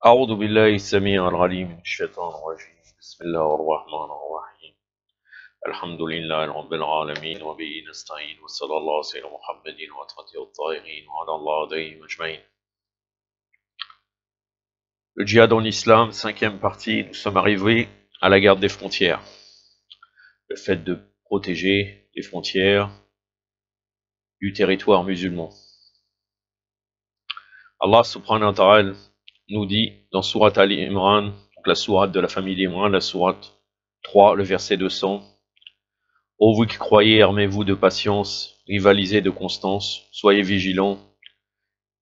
أعوذ بالله السميع العليم من الشيطان الرجيم بسم الله الرحمن الرحيم الحمد لله رب العالمين وبه نستعين وصلى الله على سيدنا محمد وعلى الطاهرين وعلى الله عليهم أجمعين. Le djihad en islam, cinquième partie, nous sommes arrivés à la garde des frontières. Le fait de protéger les frontières du territoire musulman. Allah subhanahu wa ta'ala nous dit dans Sourate Ali Imran, donc la sourate de la famille d'Imran, la sourate 3, le verset 200. Ô vous qui croyez, armez-vous de patience, rivalisez de constance, soyez vigilants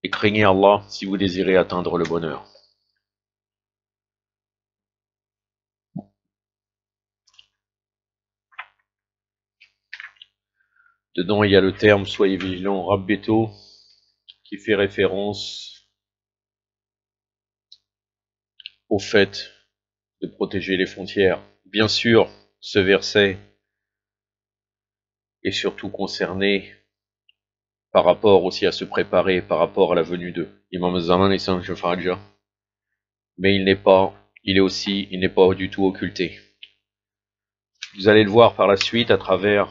et craignez Allah si vous désirez atteindre le bonheur. Dedans, il y a le terme soyez vigilants, Rabbeto, qui fait référence au fait de protéger les frontières. Bien sûr, ce verset est surtout concerné par rapport aussi à se préparer, par rapport à la venue de Imam Zaman et Saint Jafarja. Mais il n'est pas du tout occulté. Vous allez le voir par la suite à travers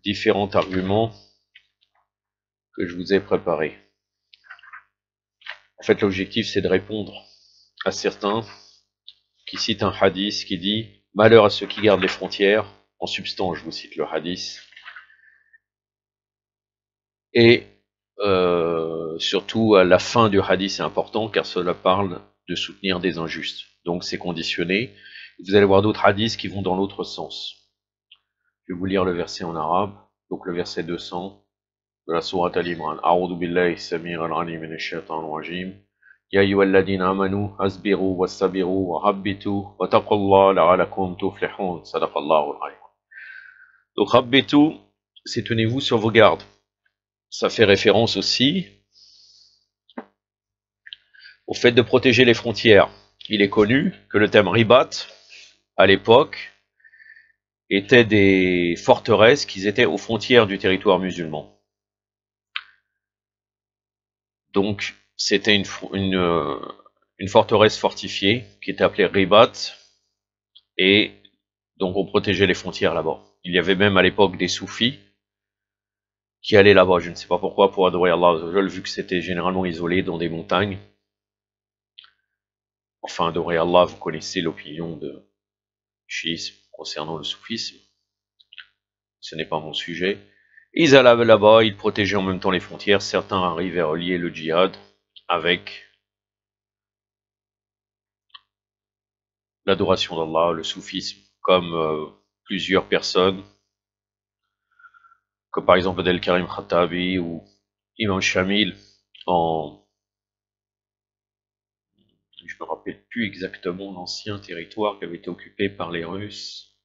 différents arguments que je vous ai préparés. En fait, l'objectif, c'est de répondre à certains qui citent un hadith qui dit « Malheur à ceux qui gardent les frontières ». En substance, je vous cite le hadith. Et surtout, à la fin du hadith, c'est important car cela parle de soutenir des injustes. Donc, c'est conditionné. Vous allez voir d'autres hadiths qui vont dans l'autre sens. Je vais vous lire le verset en arabe. Donc, le verset 200 de la sourate Al-Imran. « A'udhu billahi samir al-alim minash shaitanir rajim. Ya ayyuhalladhina amanu asbiru wassabiru wa rabbitu wa taqullaha la'allakum tuflihun. Sadaqallahu al-alim. » Donc, rabbitu, c'est tenez-vous sur vos gardes. Ça fait référence aussi au fait de protéger les frontières. Il est connu que le thème ribat, à l'époque, était des forteresses qui étaient aux frontières du territoire musulman. Donc, c'était une forteresse fortifiée qui était appelée ribat, et donc on protégeait les frontières là-bas. Il y avait même à l'époque des soufis qui allaient là-bas, je ne sais pas pourquoi, pour adorer Allah, vu que c'était généralement isolé dans des montagnes. Enfin, adorer Allah, vous connaissez l'opinion de chiisme concernant le soufisme. Ce n'est pas mon sujet. Ils allaient là-bas, ils protégeaient en même temps les frontières. Certains arrivaient à relier le djihad avec l'adoration d'Allah, le soufisme, comme plusieurs personnes, comme par exemple Abdel Karim Khattabi ou Imam Shamil je me rappelle plus exactement l'ancien territoire qui avait été occupé par les Russes.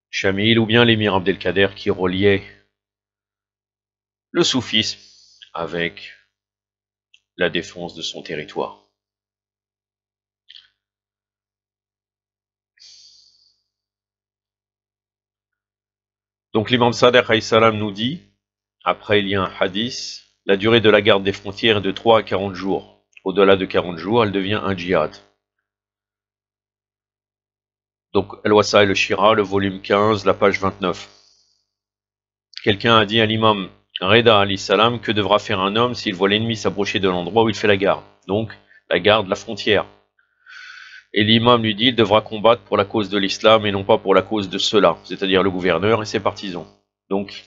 Shamil ou bien l'émir Abdelkader qui reliait le soufisme avec la défense de son territoire. Donc l'imam Sadiq alayhi salam nous dit, après il y a un hadith, la durée de la garde des frontières est de 3 à 40 jours. Au-delà de 40 jours, elle devient un djihad. Donc Al-Wasa et le Shira, le volume 15, la page 29. Quelqu'un a dit à l'imam Reda alayhi salam que devra faire un homme s'il voit l'ennemi s'approcher de l'endroit où il fait la garde. Donc la garde, la frontière. Et l'imam lui dit il devra combattre pour la cause de l'islam et non pas pour la cause de ceux-là, c'est-à-dire le gouverneur et ses partisans. Donc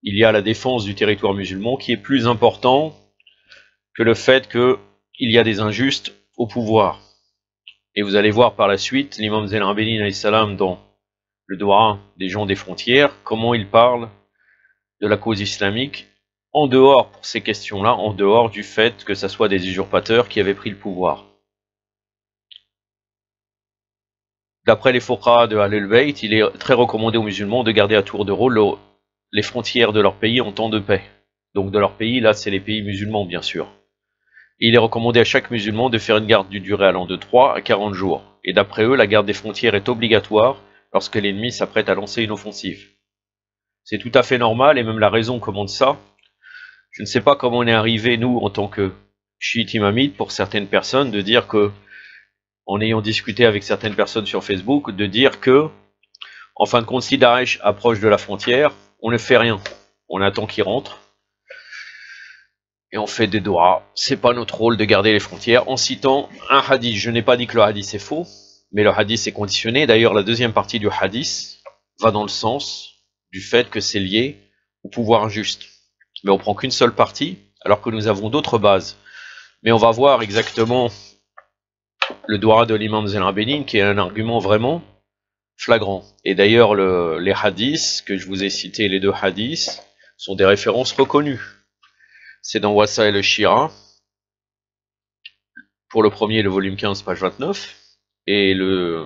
il y a la défense du territoire musulman qui est plus important que le fait qu'il y a des injustes au pouvoir. Et vous allez voir par la suite l'imam Zayn al-Abidin alayhi salam dans le doua des gens des frontières, comment il parle de la cause islamique en dehors, pour ces questions-là, en dehors du fait que ce soit des usurpateurs qui avaient pris le pouvoir. D'après les fuqaha de Ahlul Bayt, il est très recommandé aux musulmans de garder à tour de rôle les frontières de leur pays en temps de paix. Donc de leur pays, là c'est les pays musulmans bien sûr. Il est recommandé à chaque musulman de faire une garde d'une durée allant de 3 à 40 jours. Et d'après eux, la garde des frontières est obligatoire lorsque l'ennemi s'apprête à lancer une offensive. C'est tout à fait normal et même la raison commande ça. Je ne sais pas comment on est arrivé, nous, en tant que chiite imamite pour certaines personnes de dire que, en ayant discuté avec certaines personnes sur Facebook, de dire que, en fin de compte, si Daesh approche de la frontière, on ne fait rien. On attend qu'il rentre. Et on fait des doigts. C'est pas notre rôle de garder les frontières en citant un hadith. Je n'ai pas dit que le hadith est faux, mais le hadith est conditionné. D'ailleurs, la deuxième partie du hadith va dans le sens du fait que c'est lié au pouvoir injuste. Mais on prend qu'une seule partie, alors que nous avons d'autres bases. Mais on va voir exactement le doigt de l'imam Zayn al-Abidin, qui est un argument vraiment flagrant. Et d'ailleurs, les hadiths que je vous ai cités, les deux hadiths, sont des références reconnues. C'est dans Wasail al-Shira, pour le premier, le volume 15, page 29, et le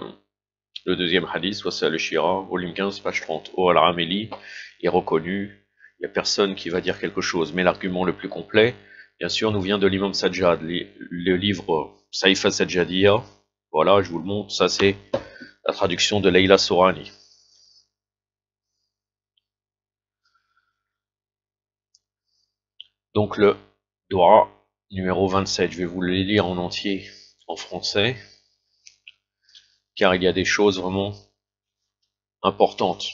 deuxième hadith, Wasail al-Shira, volume 15, page 30. Oh, al-Rameli est reconnu, il n'y a personne qui va dire quelque chose, mais l'argument le plus complet, bien sûr, nous vient de l'imam Sajjad, le livre Saïfa Sajjadiyya. Voilà, je vous le montre, ça c'est la traduction de Leila Sourani. Donc le doigt numéro 27, je vais vous le lire en entier en français, car il y a des choses vraiment importantes,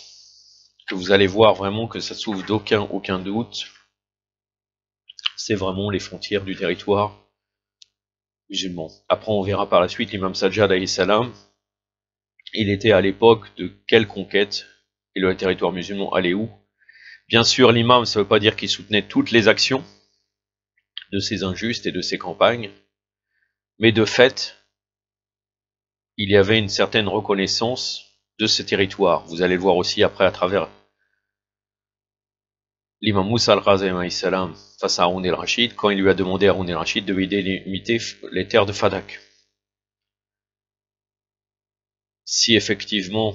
que vous allez voir vraiment que ça s'ouvre aucun doute. C'est vraiment les frontières du territoire musulman. Après on verra par la suite l'imam Sajjad alayhi salam, il était à l'époque de quelle conquête, et le territoire musulman allait où? Bien sûr, l'imam, ça ne veut pas dire qu'il soutenait toutes les actions de ces injustes et de ces campagnes, mais de fait, il y avait une certaine reconnaissance de ce territoire. Vous allez le voir aussi après à travers l'imam Moussa al-Razim salam face à Haroun el-Rachid, quand il lui a demandé à Haroun el-Rachid de lui délimiter les terres de Fadak. Si effectivement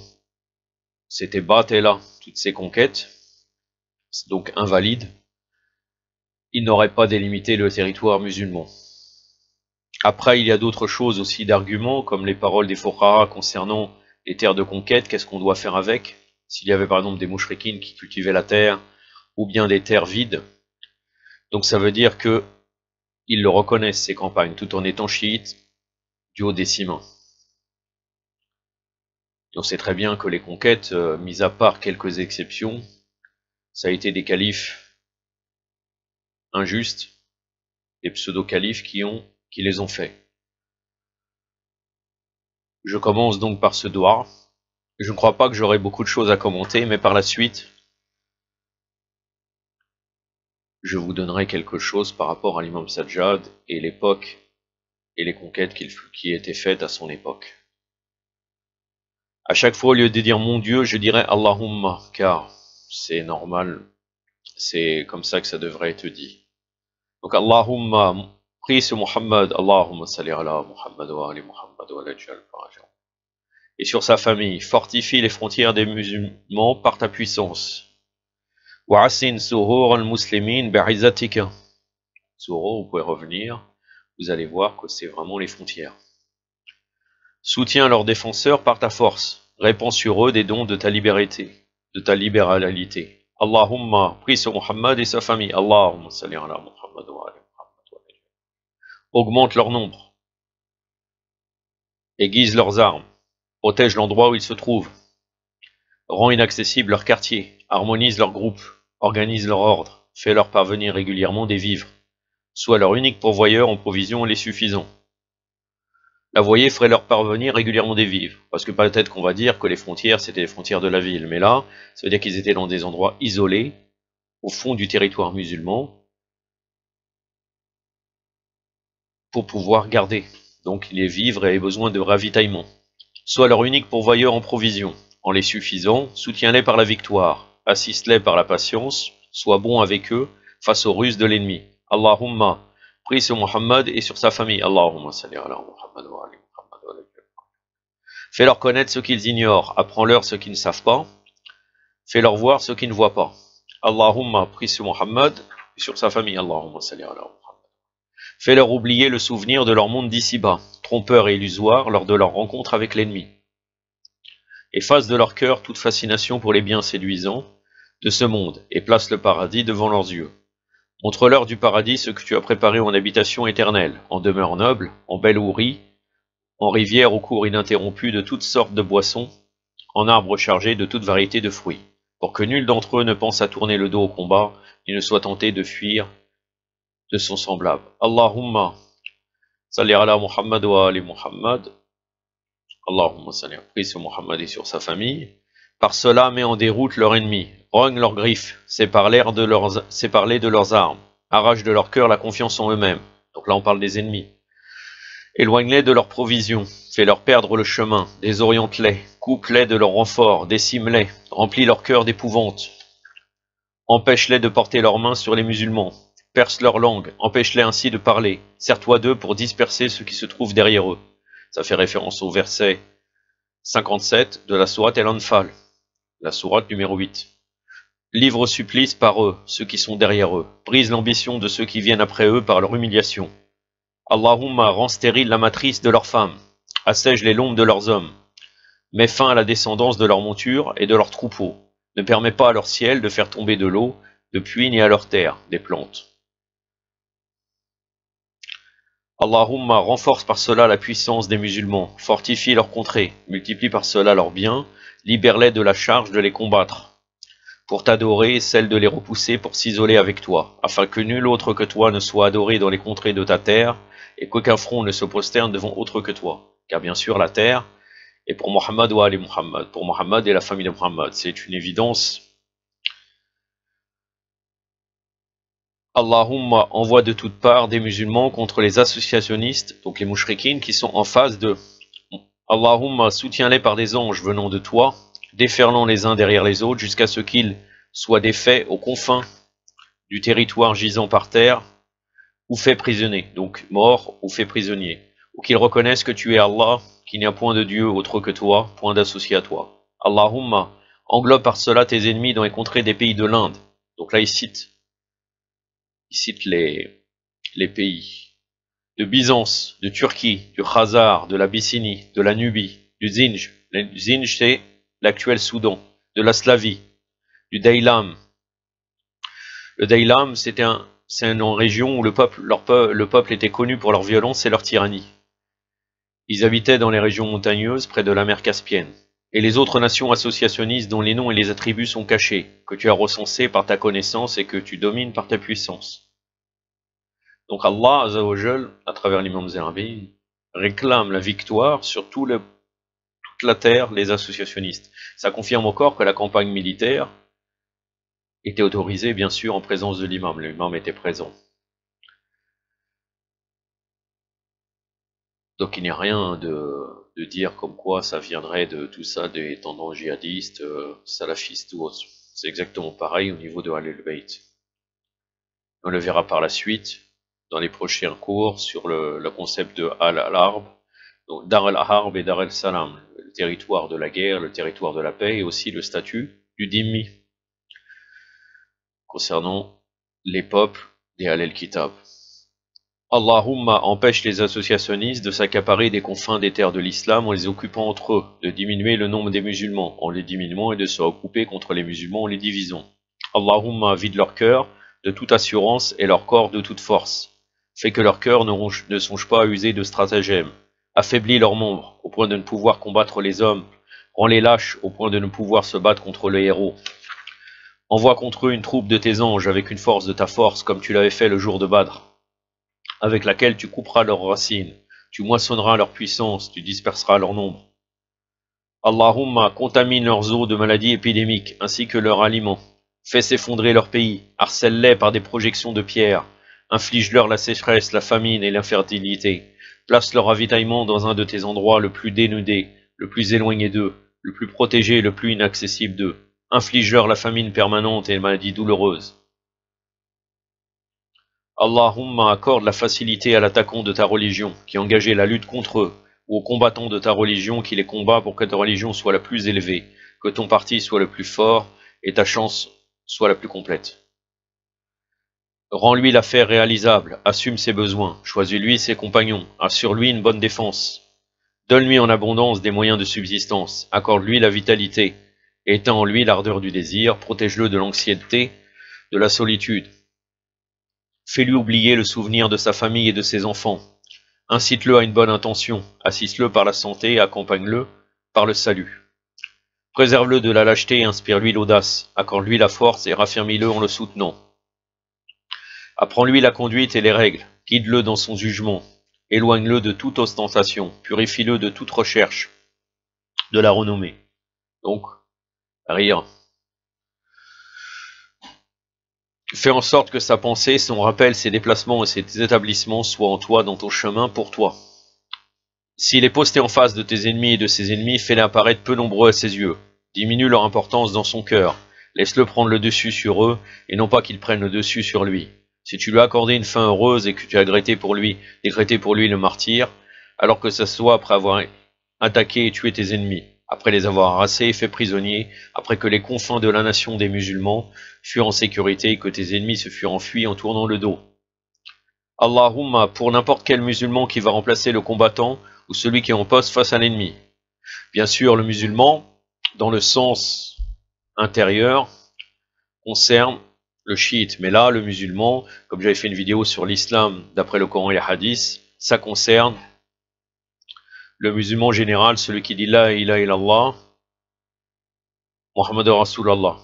c'était Batela, toutes ces conquêtes, donc invalides, il n'aurait pas délimité le territoire musulman. Après, il y a d'autres choses aussi d'arguments, comme les paroles des Fuqaha concernant les terres de conquête, qu'est-ce qu'on doit faire avec? S'il y avait par exemple des mouchrikines qui cultivaient la terre, ou bien des terres vides. Donc ça veut dire que ils le reconnaissent, ces campagnes, tout en étant chiites du haut des 6 mains. Et on sait très bien que les conquêtes, mis à part quelques exceptions, ça a été des califes injustes, des pseudo-califes qui les ont fait. Je commence donc par ce doigt. Je ne crois pas que j'aurai beaucoup de choses à commenter, mais par la suite, je vous donnerai quelque chose par rapport à l'imam Sajjad et l'époque et les conquêtes qui étaient faites à son époque. À chaque fois, au lieu de dire mon Dieu, je dirais Allahumma, car c'est normal, c'est comme ça que ça devrait être dit. Donc Allahumma, prie sur Muhammad, Allahumma salli ala Muhammad wa ali Muhammad wa ala jal farajan. Et sur sa famille, fortifie les frontières des musulmans par ta puissance. Wa asin suhur al-muslimin bi'izzatika. Suhur, vous pouvez revenir, vous allez voir que c'est vraiment les frontières. Soutiens leurs défenseurs par ta force. Répands sur eux des dons de ta libéralité, de ta libéralité. Allahumma, prie sur Muhammad et sa famille. Allahumma salli ala Muhammad wa ali Muhammad wa ali. Augmente leur nombre. Aiguise leurs armes. Protège l'endroit où ils se trouvent. Rends inaccessible leur quartier. Harmonise leur groupe. Organise leur ordre. Fais-leur parvenir régulièrement des vivres. Sois leur unique pourvoyeur en provisions les suffisants. La voyez ferait leur parvenir régulièrement des vivres. Parce que peut-être qu'on va dire que les frontières, c'était les frontières de la ville. Mais là, ça veut dire qu'ils étaient dans des endroits isolés, au fond du territoire musulman, pour pouvoir garder. Donc les vivres avaient besoin de ravitaillement. Sois leur unique pourvoyeur en provisions. En les suffisant, soutiens-les par la victoire. Assiste-les par la patience. Sois bon avec eux face aux ruses de l'ennemi. Allahumma, prie sur Muhammad et sur sa famille. Allahumma salli ala Muhammad wa ali Muhammad wa ali. Fais-leur connaître ce qu'ils ignorent. Apprends-leur ce qu'ils ne savent pas. Fais-leur voir ce qu'ils ne voient pas. Allahumma, prie sur Muhammad et sur sa famille. Allahumma salli ala Muhammad. Fais-leur oublier le souvenir de leur monde d'ici-bas, trompeur et illusoire lors de leur rencontre avec l'ennemi. Efface de leur cœur toute fascination pour les biens séduisants de ce monde et place le paradis devant leurs yeux. Montre-leur du paradis ce que tu as préparé en habitation éternelle, en demeure noble, en belle hourie, en rivière au cours ininterrompu de toutes sortes de boissons, en arbres chargés de toute variété de fruits, pour que nul d'entre eux ne pense à tourner le dos au combat, ni ne soit tenté de fuir de son semblable. Allahumma salli ala Muhammad wa ali Muhammad. Allahumma salli sur Muhammad et sur sa famille. Par cela, mets en déroute leur ennemi, rogne leurs griffes, sépare de leurs armes, arrache de leur cœur la confiance en eux-mêmes. Donc là, on parle des ennemis. Éloigne-les de leurs provisions, fais-leur perdre le chemin, désoriente-les, coupe-les de leurs renforts, décime-les, remplis leur cœur d'épouvante. Empêche-les de porter leurs mains sur les musulmans, perce leur langue, empêche-les ainsi de parler, sers-toi d'eux pour disperser ceux qui se trouvent derrière eux. Ça fait référence au verset 57 de la sourate El-Anfal, la sourate numéro 8. Livre au supplice par eux, ceux qui sont derrière eux, brise l'ambition de ceux qui viennent après eux par leur humiliation. Allahumma rend stérile la matrice de leurs femmes, assège les lombes de leurs hommes, mets fin à la descendance de leurs montures et de leurs troupeaux, ne permets pas à leur ciel de faire tomber de l'eau, de pluie ni à leur terre, des plantes. Allahumma renforce par cela la puissance des musulmans, fortifie leurs contrées, multiplie par cela leurs biens, libère-les de la charge de les combattre, pour t'adorer, celle de les repousser pour s'isoler avec toi, afin que nul autre que toi ne soit adoré dans les contrées de ta terre, et qu'aucun front ne se prosterne devant autre que toi. Car bien sûr la terre est pour Muhammad wa ali Muhammad, pour Muhammad et la famille de Muhammad, c'est une évidence. Allahumma envoie de toutes parts des musulmans contre les associationnistes, donc les mouchriquines, qui sont en face d'eux. Allahumma soutiens-les par des anges venant de toi, déferlant les uns derrière les autres jusqu'à ce qu'ils soient défaits aux confins du territoire gisant par terre, ou faits prisonniers, donc morts ou faits prisonniers, ou qu'ils reconnaissent que tu es Allah, qu'il n'y a point de Dieu autre que toi, point d'associé à toi. Allahumma englobe par cela tes ennemis dans les contrées des pays de l'Inde. Donc là il cite les pays de Byzance, de Turquie, du Khazar, de l'Abyssinie, de la Nubie, du Zinj. Le Zinj c'est l'actuel Soudan, de la Slavie, du Daylam. Le Daylam c'est une région où le peuple était connu pour leur violence et leur tyrannie. Ils habitaient dans les régions montagneuses près de la mer Caspienne. Et les autres nations associationnistes dont les noms et les attributs sont cachés, que tu as recensés par ta connaissance et que tu domines par ta puissance. Donc Allah, Azza wa Jal, à travers l'imam Zerabi, réclame la victoire sur toute la terre, les associationnistes. Ça confirme encore que la campagne militaire était autorisée, bien sûr, en présence de l'imam. L'imam était présent. Donc il n'y a rien de dire comme quoi ça viendrait de tout ça des tendances djihadistes, salafistes ou autres. C'est exactement pareil au niveau de Ahlul Bayt. On le verra par la suite dans les prochains cours sur le concept de Al-Harb, donc Dar al-Harb et Dar al-Salam, le territoire de la guerre, le territoire de la paix, et aussi le statut du dhimmi concernant les peuples des Ahl al-Kitab. Allahumma empêche les associationnistes de s'accaparer des confins des terres de l'islam en les occupant entre eux, de diminuer le nombre des musulmans en les diminuant et de se recouper contre les musulmans en les divisant. Allahumma vide leur cœur de toute assurance et leur corps de toute force. Fais que leur cœur ne songe pas à user de stratagèmes. Affaiblis leurs membres au point de ne pouvoir combattre les hommes. Rends-les lâches au point de ne pouvoir se battre contre les héros. Envoie contre eux une troupe de tes anges avec une force de ta force comme tu l'avais fait le jour de Badr, avec laquelle tu couperas leurs racines, tu moissonneras leur puissance, tu disperseras leur nombre. Allahumma contamine leurs eaux de maladies épidémiques ainsi que leurs aliments. Fais s'effondrer leur pays, harcèle-les par des projections de pierres, inflige-leur la sécheresse, la famine et l'infertilité. Place leur ravitaillement dans un de tes endroits le plus dénudé, le plus éloigné d'eux, le plus protégé et le plus inaccessible d'eux. Inflige-leur la famine permanente et les maladies douloureuses. Allahumma accorde la facilité à l'attaquant de ta religion, qui engageait la lutte contre eux, ou aux combattants de ta religion qui les combat pour que ta religion soit la plus élevée, que ton parti soit le plus fort et ta chance soit la plus complète. Rends-lui l'affaire réalisable, assume ses besoins, choisis-lui ses compagnons, assure-lui une bonne défense. Donne-lui en abondance des moyens de subsistance, accorde-lui la vitalité, éteins en lui l'ardeur du désir, protège-le de l'anxiété, de la solitude. Fais-lui oublier le souvenir de sa famille et de ses enfants. Incite-le à une bonne intention, assiste-le par la santé et accompagne-le par le salut. Préserve-le de la lâcheté et inspire-lui l'audace, accorde-lui la force et raffermis-le en le soutenant. Apprends-lui la conduite et les règles, guide-le dans son jugement, éloigne-le de toute ostentation, purifie-le de toute recherche, de la renommée. Donc, rire. Fais en sorte que sa pensée, son rappel, ses déplacements et ses établissements soient en toi, dans ton chemin, pour toi. S'il est posté en face de tes ennemis et de ses ennemis, fais-les apparaître peu nombreux à ses yeux. Diminue leur importance dans son cœur. Laisse-le prendre le dessus sur eux, et non pas qu'ils prennent le dessus sur lui. Si tu lui as accordé une fin heureuse et que tu as décrété pour lui le martyre, alors que ce soit après avoir attaqué et tué tes ennemis, après les avoir harassés et fait prisonniers, après que les confins de la nation des musulmans furent en sécurité et que tes ennemis se furent enfuis en tournant le dos. Allahumma, pour n'importe quel musulman qui va remplacer le combattant ou celui qui est en poste face à l'ennemi. Bien sûr, le musulman, dans le sens intérieur, concerne le chiite. Mais là, le musulman, comme j'avais fait une vidéo sur l'islam d'après le Coran et les hadiths, ça concerne le musulman général, celui qui dit La ilaha illallah, Muhammad Rasulallah.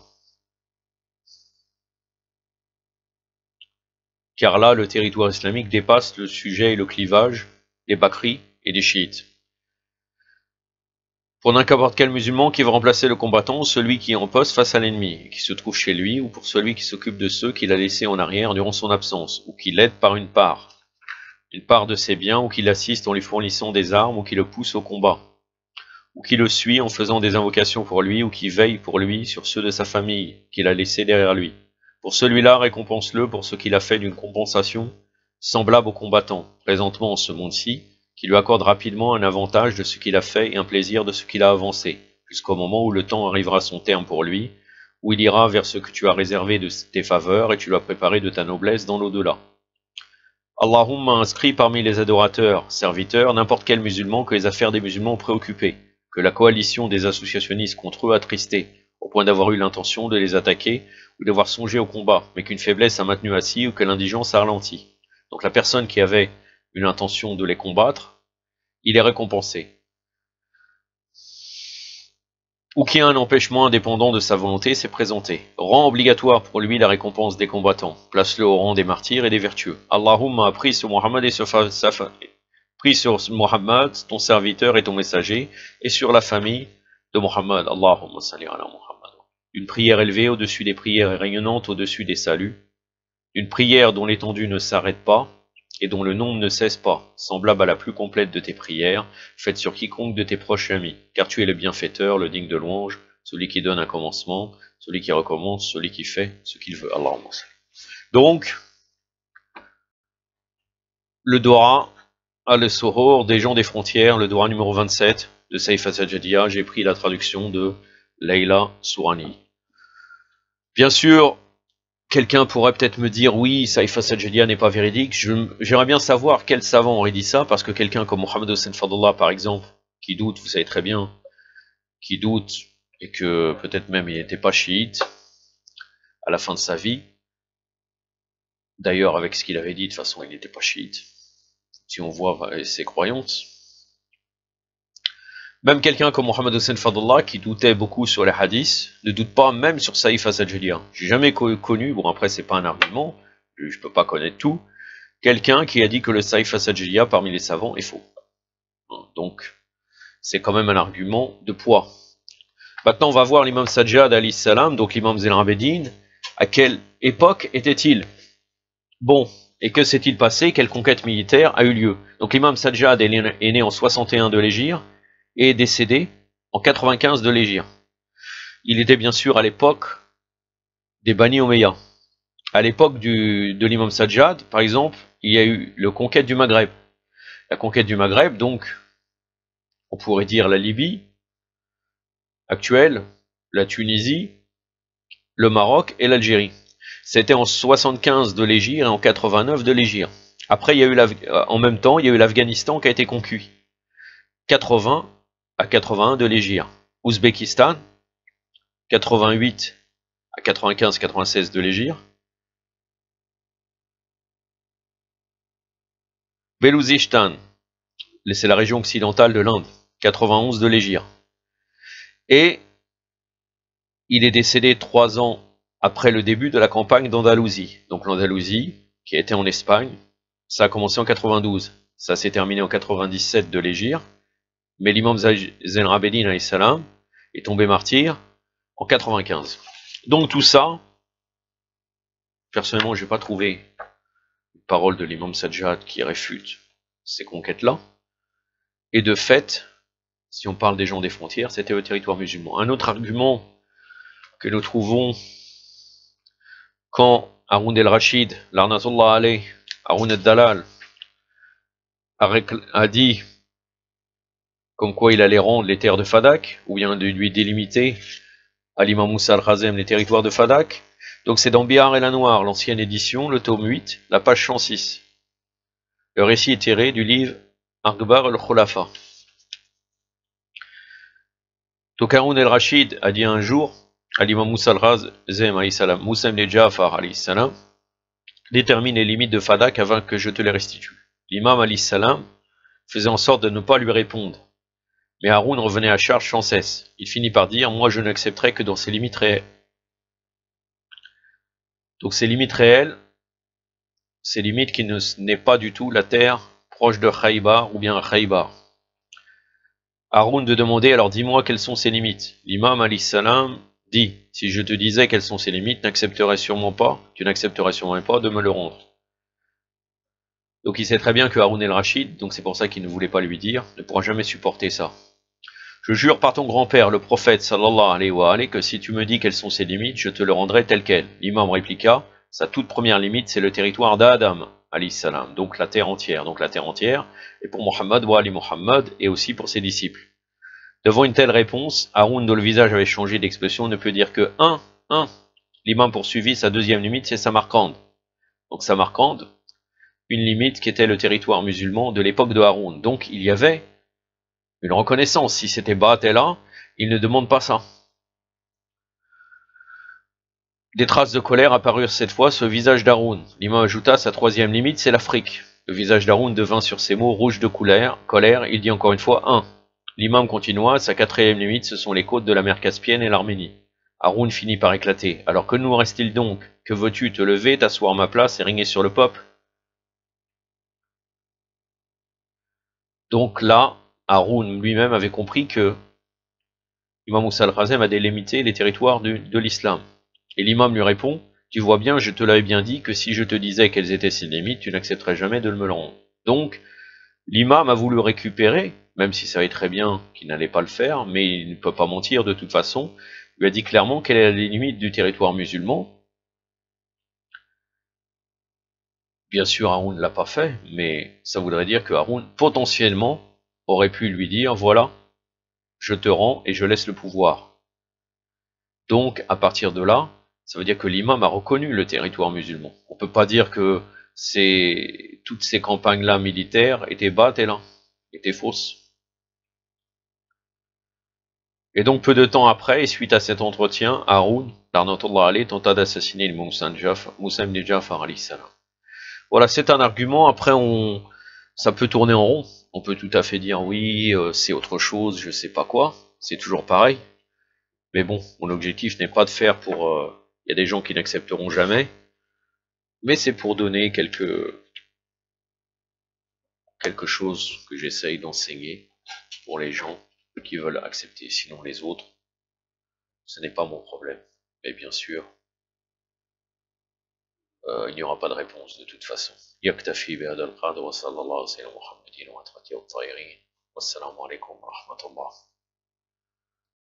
Car là, le territoire islamique dépasse le sujet et le clivage des Bakris et des chiites. Pour n'importe quel musulman qui va remplacer le combattant, celui qui est en poste face à l'ennemi, qui se trouve chez lui, ou pour celui qui s'occupe de ceux qu'il a laissés en arrière durant son absence, ou qui l'aide par une part de ses biens, ou qui l'assiste en lui fournissant des armes, ou qui le pousse au combat, ou qui le suit en faisant des invocations pour lui, ou qui veille pour lui sur ceux de sa famille qu'il a laissés derrière lui. Pour celui-là, récompense-le pour ce qu'il a fait d'une compensation semblable au combattant, présentement en ce monde-ci, qui lui accorde rapidement un avantage de ce qu'il a fait et un plaisir de ce qu'il a avancé, jusqu'au moment où le temps arrivera à son terme pour lui, où il ira vers ce que tu as réservé de tes faveurs et tu l'as préparé de ta noblesse dans l'au-delà. Allahumma inscrit parmi les adorateurs, serviteurs, n'importe quel musulman que les affaires des musulmans ont préoccupé, que la coalition des associationnistes contre eux a attristé, au point d'avoir eu l'intention de les attaquer ou d'avoir songé au combat, mais qu'une faiblesse a maintenu assis ou que l'indigence a ralenti. Donc la personne qui avait une intention de les combattre, il est récompensé. Ou qui a un empêchement indépendant de sa volonté s'est présenté. Rend obligatoire pour lui la récompense des combattants. Place-le au rang des martyrs et des vertueux. Allahumma a pris sur Muhammad et sur Muhammad, ton serviteur et ton messager, et sur la famille de Muhammad. Allahumma salli ala Muhammad. Une prière élevée au-dessus des prières et rayonnante au-dessus des saluts. Une prière dont l'étendue ne s'arrête pas, et dont le nombre ne cesse pas, semblable à la plus complète de tes prières, faites sur quiconque de tes proches amis, car tu es le bienfaiteur, le digne de louange, celui qui donne un commencement, celui qui recommence, celui qui fait ce qu'il veut. Allahumma salli. Donc, le Dora al-Suhur des gens des frontières, le Dora numéro 27 de Saifa Sajjadia, j'ai pris la traduction de Leila Sourani. Bien sûr, quelqu'un pourrait peut-être me dire, oui, Saifa Sajjadia n'est pas véridique. J'aimerais bien savoir quel savant aurait dit ça, parce que quelqu'un comme Mohammed Hossein Fadlallah, par exemple, qui doute, vous savez très bien, qui doute, et que peut-être même il n'était pas chiite, à la fin de sa vie. D'ailleurs, avec ce qu'il avait dit, de toute façon, il n'était pas chiite, si on voit ses croyances. Même quelqu'un comme Mohammed Hossein Fadlallah, qui doutait beaucoup sur les hadiths, ne doute pas même sur Saifa Sajjadia. J'ai jamais connu, bon après c'est pas un argument, je peux pas connaître tout, quelqu'un qui a dit que le Saifa Sajjadia parmi les savants est faux. Donc, c'est quand même un argument de poids. Maintenant, on va voir l'imam Sajjad alayhi salam, donc l'imam Zayn al-Abidin. À quelle époque était-il? Bon, et que s'est-il passé? Quelle conquête militaire a eu lieu? Donc l'imam Sajjad est né en 61 de l'Hégire, et est décédé en 95 de l'Hégire. Il était bien sûr à l'époque des Bani Omeya. À l'époque de l'imam Sajjad, par exemple, il y a eu la conquête du Maghreb. La conquête du Maghreb, donc, on pourrait dire la Libye actuelle, la Tunisie, le Maroc et l'Algérie. C'était en 75 de l'Hégire et en 89 de l'Hégire. Après, il y a eu en même temps, il y a eu l'Afghanistan qui a été conquis. 80 à 81 de l'Hégire. Ouzbékistan, 88 à 95-96 de l'Hégire. Belouzistan, c'est la région occidentale de l'Inde, 91 de l'Hégire. Et il est décédé 3 ans après le début de la campagne d'Andalousie. Donc l'Andalousie, qui a été en Espagne, ça a commencé en 92. Ça s'est terminé en 97 de l'Hégire. Mais l'imam Zayn al-Abidin alayhi salam est tombé martyr en 95. Donc tout ça, personnellement, je n'ai pas trouvé une parole de l'imam Sajjad qui réfute ces conquêtes-là. Et de fait, si on parle des gens des frontières, c'était le territoire musulman. Un autre argument que nous trouvons quand Haroun el-Rachid, l'arnatullah alayh, Haroun el-Dalal, a dit comme quoi il allait rendre les terres de Fadak, ou bien de lui délimiter à l'imam Moussa al-Khazem les territoires de Fadak. Donc c'est dans Bihar et la Noire, l'ancienne édition, le tome 8, la page 106. Le récit est tiré du livre Akbar al-Khulafa. Donc Haroun el-Rachid a dit un jour à l'imam Moussa al-Khazem, Moussa ibn Ja'far, détermine les limites de Fadak avant que je te les restitue. L'imam faisait en sorte de ne pas lui répondre. Mais Haroun revenait à charge sans cesse. Il finit par dire « Moi, je n'accepterai que dans ses limites réelles. » Donc ces limites réelles, ces limites qui n'est pas du tout la terre proche de Khaybar ou bien Khaybar. Haroun de demander « Alors dis-moi quelles sont ses limites. » L'imam dit « Si je te disais quelles sont ses limites, tu n'accepterais sûrement pas de me le rendre. » Donc il sait très bien que Haroun el-Rachid, donc c'est pour ça qu'il ne voulait pas lui dire, ne pourra jamais supporter ça. Je jure par ton grand-père, le prophète, sallallahu alayhi wa alayhi, que si tu me dis quelles sont ses limites, je te le rendrai tel quel. L'imam répliqua, sa toute première limite, c'est le territoire d'Adam, alayhi salam, donc la terre entière. Donc la terre entière, et pour Mohammed wa Ali Mohammed, et aussi pour ses disciples. Devant une telle réponse, Haroun, dont le visage avait changé d'expression, ne peut dire que un. L'imam poursuivit, sa deuxième limite, c'est Samarcande. Donc Samarcande, une limite qui était le territoire musulman de l'époque de Haroun. Donc il y avait une reconnaissance. Si c'était Baatella, il ne demande pas ça. Des traces de colère apparurent cette fois sur le visage d'Haroun. L'imam ajouta, sa troisième limite, c'est l'Afrique. Le visage d'Haroun devint sur ces mots rouge de colère. Il dit encore une fois un. L'imam continua, sa quatrième limite, ce sont les côtes de la mer Caspienne et l'Arménie. Haroun finit par éclater. Alors que nous reste-t-il donc? Que veux-tu, te lever, t'asseoir à ma place et régner sur le peuple? Donc là, Haroun lui-même avait compris que l'imam Moussa al-Khazem a délimité les territoires de l'islam. Et l'imam lui répond, tu vois bien, je te l'avais bien dit que si je te disais quelles étaient ces limites, tu n'accepterais jamais de me le rendre. Donc, l'imam a voulu récupérer, même s'il savait très bien qu'il n'allait pas le faire, mais il ne peut pas mentir de toute façon, il lui a dit clairement quelle est la limite du territoire musulman. Bien sûr, Haroun ne l'a pas fait, mais ça voudrait dire que Haroun, potentiellement, aurait pu lui dire, voilà, je te rends et je laisse le pouvoir. Donc, à partir de là, ça veut dire que l'imam a reconnu le territoire musulman. On ne peut pas dire que toutes ces campagnes-là militaires étaient battelles, étaient fausses. Et donc, peu de temps après, et suite à cet entretien, Haroun, l'arnatullah alayh, tenta d'assassiner le Moussa ibn Ja'far alayhi salam. Voilà, c'est un argument. Après, ça peut tourner en rond. On peut tout à fait dire oui, c'est autre chose, je sais pas quoi. C'est toujours pareil. Mais bon, mon objectif n'est pas de faire pour... Il y a des gens qui n'accepteront jamais. Mais c'est pour donner quelque chose que j'essaye d'enseigner pour les gens qui veulent accepter. Sinon les autres, ce n'est pas mon problème. Mais bien sûr, il n'y aura pas de réponse de toute façon. يكتفي بهذا القدر وصلى الله على سيدنا محمد وعلى آله الطاهرين والسلام عليكم ورحمة الله.